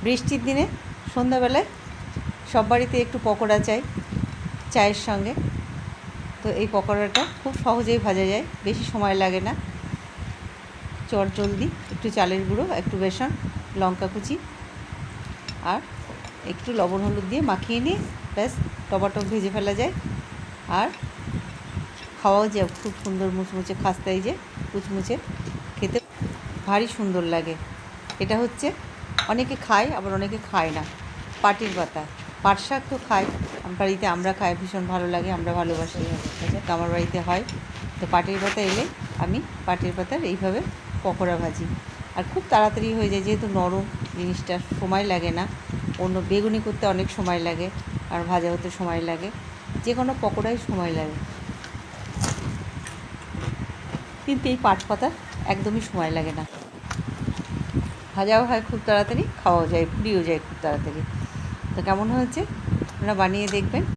বৃষ্টির দিনে সন্ধ্যাবেলায় সব বাড়িতে একটু পকোড়া চাই চায়ের সঙ্গে। তো এই পকোড়াটা খুব সহজেই ভাজা যায়, বেশি সময় লাগে না। চটজলদি একটু চালের গুঁড়ো, একটু বেসন, লঙ্কা কুচি আর একটু লবণ হলুদ দিয়ে মাখিয়ে নিয়ে ব্যাস টমাটো ভেজে ফেলা যায়। আর খাওয়াও যায় খুব সুন্দর, মুচমুচে খাস্তাই যে মুচমুচে, খেতে ভারী সুন্দর লাগে। এটা হচ্ছে অনেকে খায়, আবার অনেকে খায় না। পাটির পাতা, পাট শাক তো খায়, বাড়িতে আমরা খাই, ভীষণ ভালো লাগে, আমরা ভালোবাসি। তো আমার বাড়িতে হয়। তো পাটির পাতা এলে আমি পাটির পাতার এইভাবে পকোড়া ভাজি, আর খুব তাড়াতাড়ি হয়ে যায়, যেহেতু নরম জিনিসটা, সময় লাগে না। অন্য বেগুনি করতে অনেক সময় লাগে, আর ভাজা হতে সময় লাগে, যে কোনো পকোড়াই সময় লাগে, কিন্তু এই পাট পাতা একদমই সময় লাগে না। ভাজাও হয় খুব তাড়াতাড়ি, খাওয়াও যায়, পুড়িও যায় খুব তাড়াতাড়ি। তো কেমন হয়েছে আপনারা বানিয়ে দেখবেন।